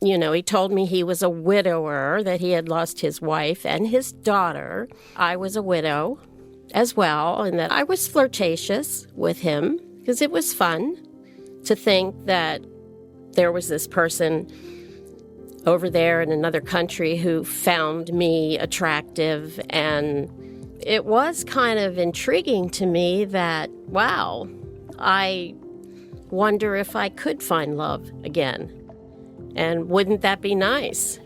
He told me he was a widower, that he had lost his wife and his daughter. I was a widow as well, and that I was flirtatious with him because it was fun to think that there was this person over there in another country who found me attractive. And it was kind of intriguing to me that, wow, I wonder if I could find love again. And wouldn't that be nice?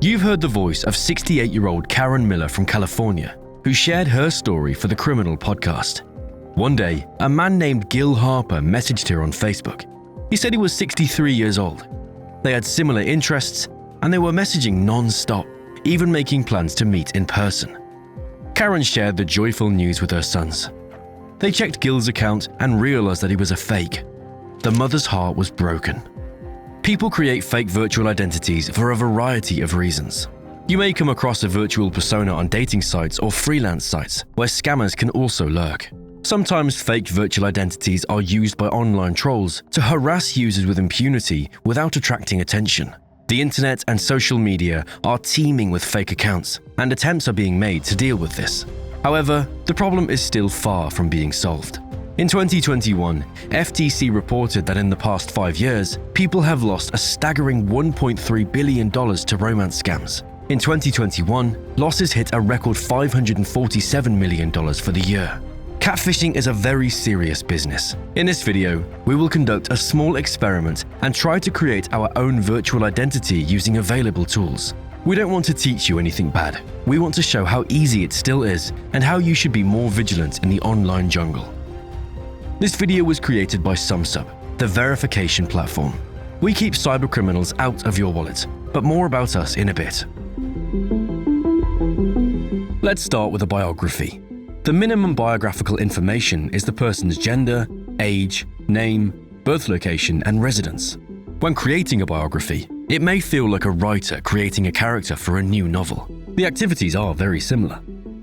You've heard the voice of 68-year-old Karen Miller from California, who shared her story for the Criminal podcast. One day, a man named Gil Harper messaged her on Facebook. He said he was 63 years old. They had similar interests, and they were messaging non-stop, even making plans to meet in person. Karen shared the joyful news with her sons. They checked Gil's account and realized that he was a fake. The mother's heart was broken. People create fake virtual identities for a variety of reasons. You may come across a virtual persona on dating sites or freelance sites where scammers can also lurk. Sometimes fake virtual identities are used by online trolls to harass users with impunity without attracting attention. The internet and social media are teeming with fake accounts, and attempts are being made to deal with this. However, the problem is still far from being solved. In 2021, FTC reported that in the past 5 years, people have lost a staggering $1.3 billion to romance scams. In 2021, losses hit a record $547 million for the year. Catfishing is a very serious business. In this video, we will conduct a small experiment and try to create our own virtual identity using available tools. We don't want to teach you anything bad. We want to show how easy it still is and how you should be more vigilant in the online jungle. This video was created by Sumsub, the verification platform. We keep cybercriminals out of your wallet, but more about us in a bit. Let's start with a biography. The minimum biographical information is the person's gender, age, name, birth location, and residence. When creating a biography, it may feel like a writer creating a character for a new novel. The activities are very similar.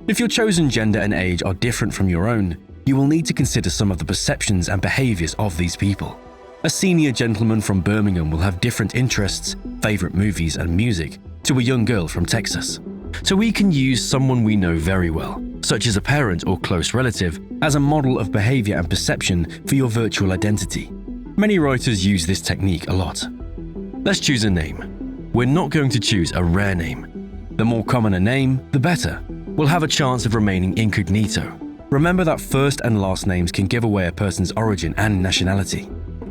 If your chosen gender and age are different from your own, you will need to consider some of the perceptions and behaviors of these people. A senior gentleman from Birmingham will have different interests, favorite movies and music, to a young girl from Texas. So we can use someone we know very well, such as a parent or close relative, as a model of behavior and perception for your virtual identity. Many writers use this technique a lot. Let's choose a name. We're not going to choose a rare name. The more common a name, the better. We'll have a chance of remaining incognito. Remember that first and last names can give away a person's origin and nationality.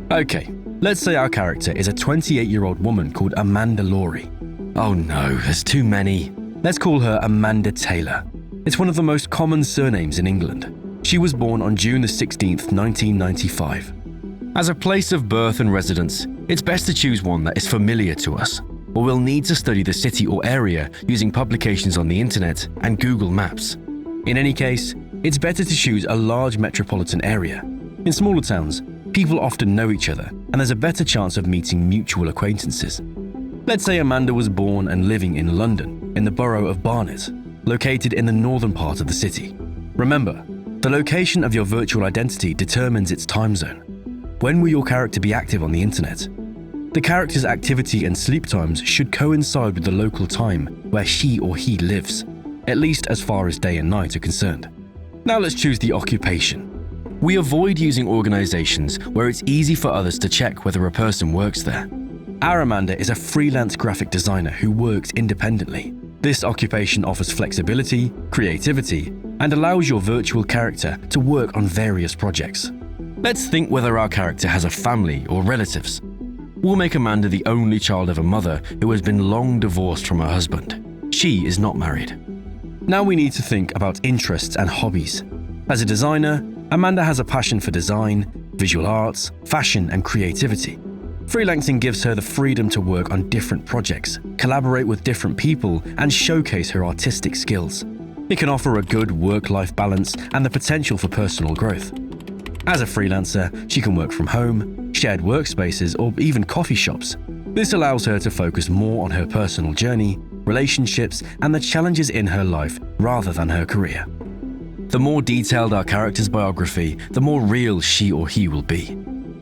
Okay, let's say our character is a 28-year-old woman called Amanda Laurie. Oh no, there's too many. Let's call her Amanda Taylor. It's one of the most common surnames in England. She was born on June the 16th, 1995. As a place of birth and residence, it's best to choose one that is familiar to us, or we'll need to study the city or area using publications on the internet and Google Maps. In any case, it's better to choose a large metropolitan area. In smaller towns, people often know each other, and there's a better chance of meeting mutual acquaintances. Let's say Amanda was born and living in London, in the borough of Barnet, located in the northern part of the city. Remember, the location of your virtual identity determines its time zone. When will your character be active on the internet? The character's activity and sleep times should coincide with the local time where she or he lives, at least as far as day and night are concerned. Now let's choose the occupation. We avoid using organizations where it's easy for others to check whether a person works there. Our Amanda is a freelance graphic designer who works independently. This occupation offers flexibility, creativity, and allows your virtual character to work on various projects. Let's think whether our character has a family or relatives. We'll make Amanda the only child of a mother who has been long divorced from her husband. She is not married. Now we need to think about interests and hobbies. As a designer, Amanda has a passion for design, visual arts, fashion, and creativity. Freelancing gives her the freedom to work on different projects, collaborate with different people, and showcase her artistic skills. It can offer a good work-life balance and the potential for personal growth. As a freelancer, she can work from home, shared workspaces, or even coffee shops. This allows her to focus more on her personal journey, relationships, and the challenges in her life rather than her career. The more detailed our character's biography, the more real she or he will be.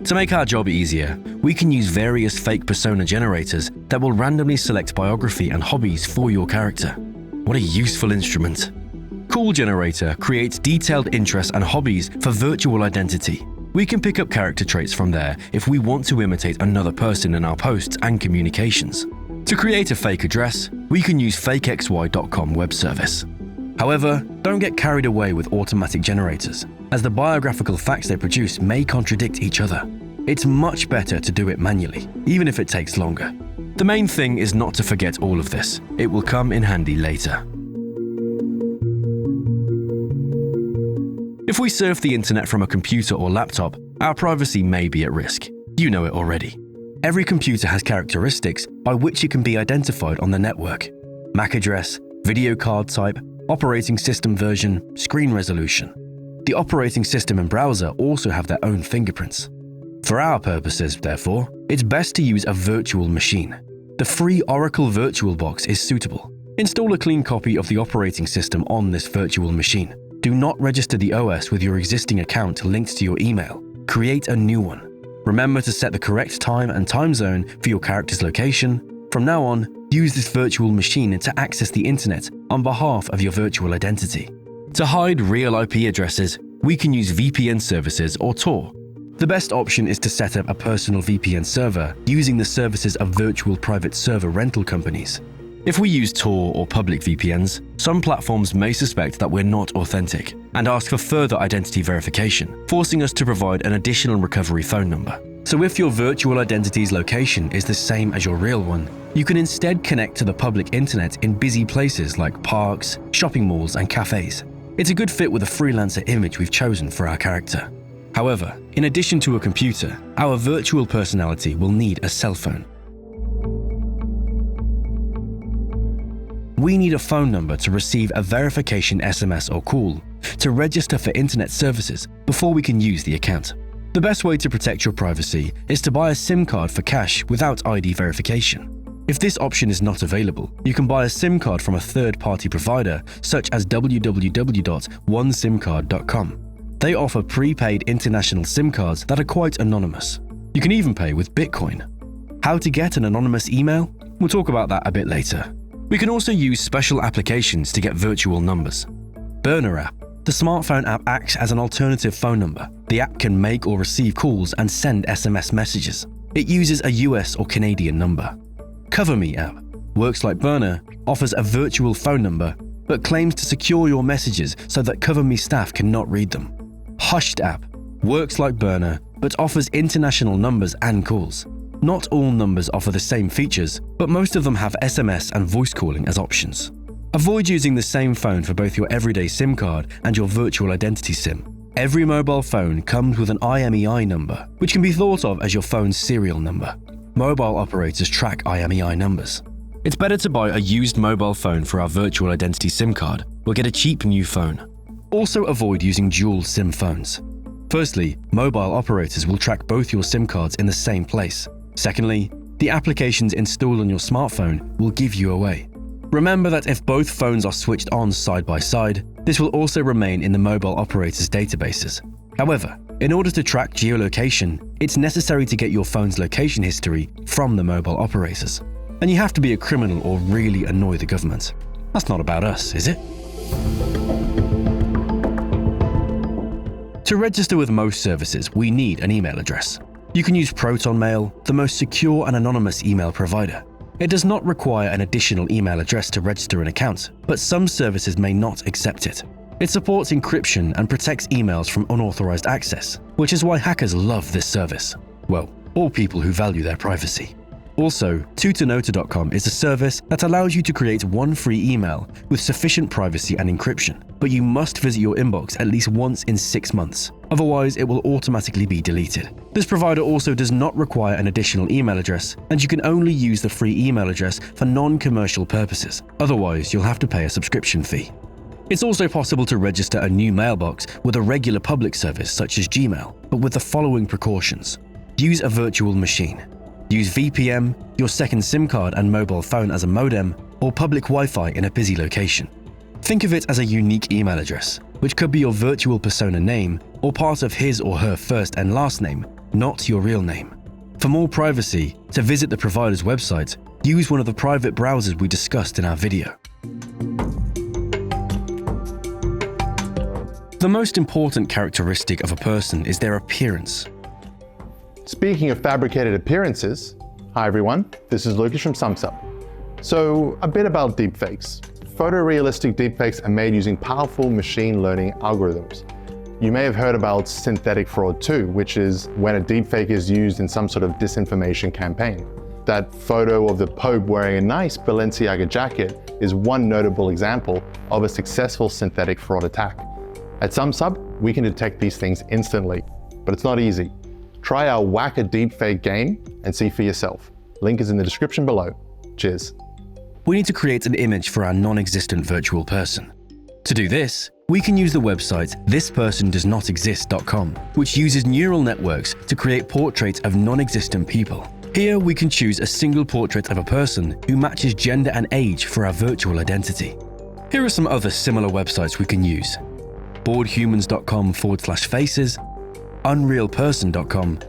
To make our job easier, we can use various fake persona generators that will randomly select biography and hobbies for your character. What a useful instrument. Cool Generator creates detailed interests and hobbies for virtual identity. We can pick up character traits from there if we want to imitate another person in our posts and communications. To create a fake address, we can use fakexy.com web service. However, don't get carried away with automatic generators, as the biographical facts they produce may contradict each other. It's much better to do it manually, even if it takes longer. The main thing is not to forget all of this. It will come in handy later. If we surf the internet from a computer or laptop, our privacy may be at risk. You know it already. Every computer has characteristics by which it can be identified on the network. MAC address, video card type, operating system version, screen resolution. The operating system and browser also have their own fingerprints. For our purposes, therefore, it's best to use a virtual machine. The free Oracle VirtualBox is suitable. Install a clean copy of the operating system on this virtual machine. Do not register the OS with your existing account linked to your email. Create a new one. Remember to set the correct time and time zone for your character's location. From now on, use this virtual machine to access the internet on behalf of your virtual identity. To hide real IP addresses, we can use VPN services or Tor. The best option is to set up a personal VPN server using the services of virtual private server rental companies. If we use Tor or public VPNs, some platforms may suspect that we're not authentic and ask for further identity verification, forcing us to provide an additional recovery phone number. So if your virtual identity's location is the same as your real one, you can instead connect to the public internet in busy places like parks, shopping malls, and cafes. It's a good fit with the freelancer image we've chosen for our character. However, in addition to a computer, our virtual personality will need a cell phone. We need a phone number to receive a verification SMS or call, to register for internet services before we can use the account. The best way to protect your privacy is to buy a SIM card for cash without ID verification. If this option is not available, you can buy a SIM card from a third-party provider such as www.onesimcard.com. They offer prepaid international SIM cards that are quite anonymous. You can even pay with Bitcoin. How to get an anonymous email? We'll talk about that a bit later. We can also use special applications to get virtual numbers. Burner app. The smartphone app acts as an alternative phone number. The app can make or receive calls and send SMS messages. It uses a US or Canadian number. CoverMe app works like Burner, offers a virtual phone number, but claims to secure your messages so that CoverMe staff cannot read them. Hushed app works like Burner, but offers international numbers and calls. Not all numbers offer the same features, but most of them have SMS and voice calling as options. Avoid using the same phone for both your everyday SIM card and your virtual identity SIM. Every mobile phone comes with an IMEI number, which can be thought of as your phone's serial number. Mobile operators track IMEI numbers. It's better to buy a used mobile phone for our virtual identity SIM card or get a cheap new phone. Also avoid using dual SIM phones. Firstly, mobile operators will track both your SIM cards in the same place. Secondly, the applications installed on your smartphone will give you away. Remember that if both phones are switched on side by side, this will also remain in the mobile operator's databases. However, in order to track geolocation, it's necessary to get your phone's location history from the mobile operators. And you have to be a criminal or really annoy the government. That's not about us, is it? To register with most services, we need an email address. You can use ProtonMail, the most secure and anonymous email provider. It does not require an additional email address to register an account, but some services may not accept it. It supports encryption and protects emails from unauthorized access, which is why hackers love this service. Well, all people who value their privacy. Also, tutanota.com is a service that allows you to create one free email with sufficient privacy and encryption, but you must visit your inbox at least once in 6 months. Otherwise, it will automatically be deleted. This provider also does not require an additional email address, and you can only use the free email address for non-commercial purposes. Otherwise, you'll have to pay a subscription fee. It's also possible to register a new mailbox with a regular public service such as Gmail, but with the following precautions. Use a virtual machine. Use VPN, your second SIM card and mobile phone as a modem, or public Wi-Fi in a busy location. Think of it as a unique email address, which could be your virtual persona name or part of his or her first and last name, not your real name. For more privacy, to visit the provider's website, use one of the private browsers we discussed in our video. The most important characteristic of a person is their appearance. Speaking of fabricated appearances, hi everyone, this is Lucas from Sumsub. So a bit about deepfakes. Photorealistic deepfakes are made using powerful machine learning algorithms. You may have heard about synthetic fraud too, which is when a deepfake is used in some sort of disinformation campaign. That photo of the Pope wearing a nice Balenciaga jacket is one notable example of a successful synthetic fraud attack. At Sumsub, we can detect these things instantly, but it's not easy. Try our Whack a Deepfake game and see for yourself. Link is in the description below. Cheers. We need to create an image for our non-existent virtual person. To do this, we can use the website thispersondoesnotexist.com, which uses neural networks to create portraits of non-existent people. Here we can choose a single portrait of a person who matches gender and age for our virtual identity. Here are some other similar websites we can use: boredhumans.com/faces, unrealperson.com,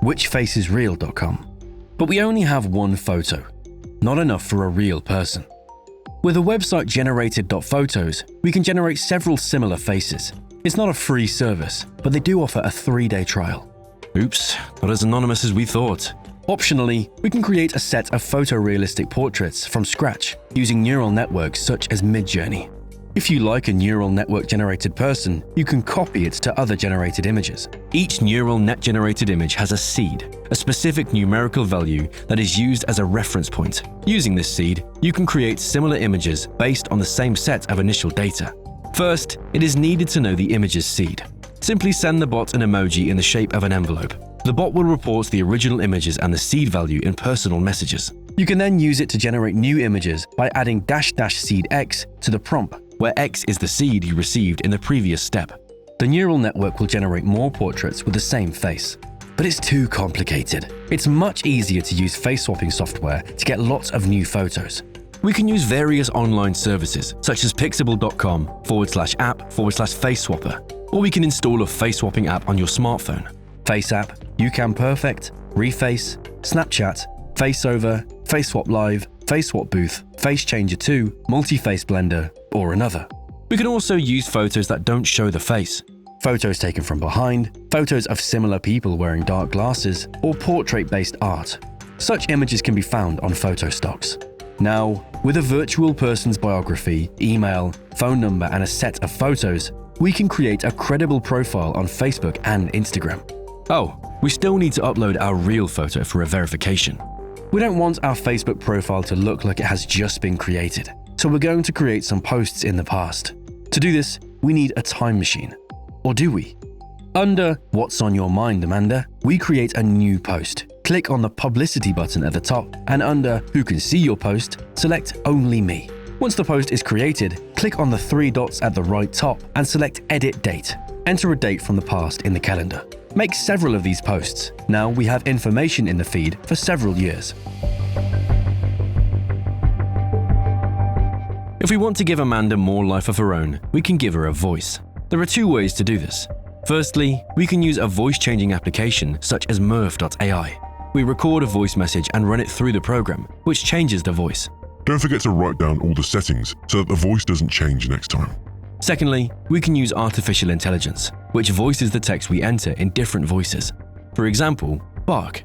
whichfacesreal.com. But we only have one photo, not enough for a real person. With a website generated.photos, we can generate several similar faces. It's not a free service, but they do offer a 3-day trial. Oops, not as anonymous as we thought. Optionally, we can create a set of photorealistic portraits from scratch using neural networks such as Midjourney. If you like a neural network generated person, you can copy it to other generated images. Each neural net generated image has a seed, a specific numerical value that is used as a reference point. Using this seed, you can create similar images based on the same set of initial data. First, it is needed to know the image's seed. Simply send the bot an emoji in the shape of an envelope. The bot will report the original images and the seed value in personal messages. You can then use it to generate new images by adding --seed X to the prompt, where X is the seed you received in the previous step. The neural network will generate more portraits with the same face. But it's too complicated. It's much easier to use face swapping software to get lots of new photos. We can use various online services such as pixable.com/app/face-swapper, or we can install a face swapping app on your smartphone. Face app, YouCam Reface, Snapchat, FaceOver, FaceSwap Live, FaceSwap Booth, FaceChanger 2, Multi-Face Blender, or another. We can also use photos that don't show the face. Photos taken from behind, photos of similar people wearing dark glasses, or portrait-based art. Such images can be found on photo stocks. Now, with a virtual person's biography, email, phone number, and a set of photos, we can create a credible profile on Facebook and Instagram. Oh, we still need to upload our real photo for a verification. We don't want our Facebook profile to look like it has just been created, so we're going to create some posts in the past. To do this, we need a time machine. Or do we? Under What's on Your Mind, Amanda, we create a new post. Click on the publicity button at the top, and under Who Can See Your Post, select Only Me. Once the post is created, click on the 3 dots at the right top and select Edit Date. Enter a date from the past in the calendar. Make several of these posts. Now we have information in the feed for several years. If we want to give Amanda more life of her own, we can give her a voice. There are 2 ways to do this. Firstly, we can use a voice-changing application such as Murph.ai. We record a voice message and run it through the program, which changes the voice. Don't forget to write down all the settings so that the voice doesn't change next time. Secondly, we can use artificial intelligence, which voices the text we enter in different voices. For example, Bark.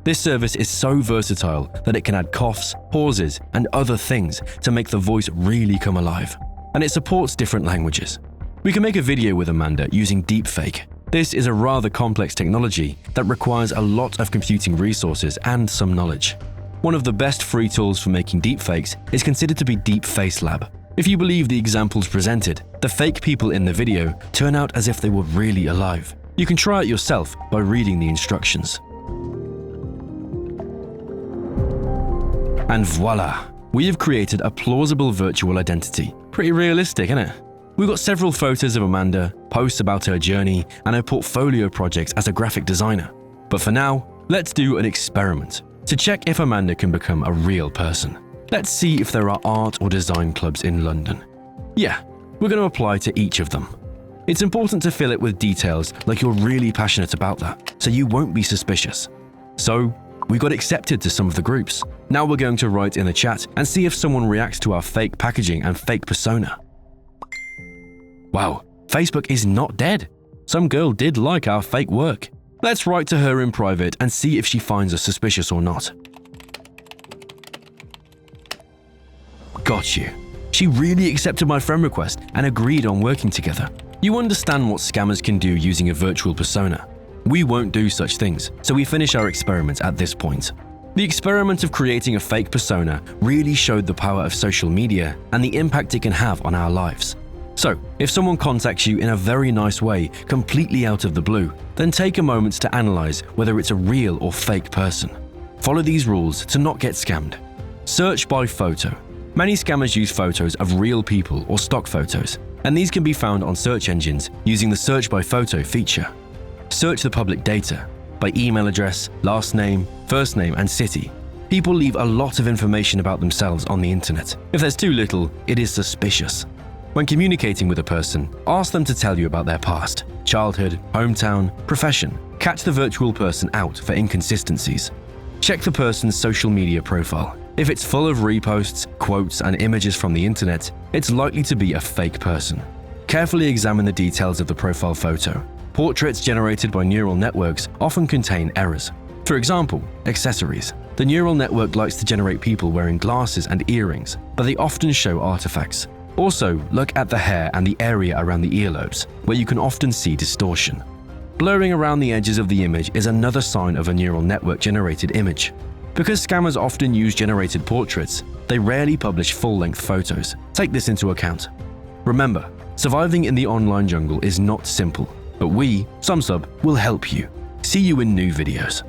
This service is so versatile that it can add coughs, pauses, and other things to make the voice really come alive. And it supports different languages. We can make a video with Amanda using deepfake. This is a rather complex technology that requires a lot of computing resources and some knowledge. One of the best free tools for making deepfakes is considered to be Deep Face Lab. If you believe the examples presented, the fake people in the video turn out as if they were really alive. You can try it yourself by reading the instructions. And voila! We have created a plausible virtual identity. Pretty realistic, isn't it? We've got several photos of Amanda, posts about her journey, and her portfolio projects as a graphic designer. But for now, let's do an experiment to check if Amanda can become a real person. Let's see if there are art or design clubs in London. Yeah, we're going to apply to each of them. It's important to fill it with details like you're really passionate about that, so you won't be suspicious. So, we got accepted to some of the groups. Now we're going to write in the chat and see if someone reacts to our fake packaging and fake persona. Wow, Facebook is not dead. Some girl did like our fake work. Let's write to her in private and see if she finds us suspicious or not. Got you. She really accepted my friend request and agreed on working together. You understand what scammers can do using a virtual persona. We won't do such things, so we finish our experiment at this point. The experiment of creating a fake persona really showed the power of social media and the impact it can have on our lives. So, if someone contacts you in a very nice way, completely out of the blue, then take a moment to analyze whether it's a real or fake person. Follow these rules to not get scammed. Search by photo. Many scammers use photos of real people or stock photos, and these can be found on search engines using the Search by Photo feature. Search the public data by email address, last name, first name, and city. People leave a lot of information about themselves on the internet. If there's too little, it is suspicious. When communicating with a person, ask them to tell you about their past, childhood, hometown, profession. Catch the virtual person out for inconsistencies. Check the person's social media profile. If it's full of reposts, quotes, and images from the internet, it's likely to be a fake person. Carefully examine the details of the profile photo. Portraits generated by neural networks often contain errors. For example, accessories. The neural network likes to generate people wearing glasses and earrings, but they often show artifacts. Also, look at the hair and the area around the earlobes, where you can often see distortion. Blurring around the edges of the image is another sign of a neural network-generated image. Because scammers often use generated portraits, they rarely publish full-length photos. Take this into account. Remember, surviving in the online jungle is not simple, but we, Sumsub, will help you. See you in new videos.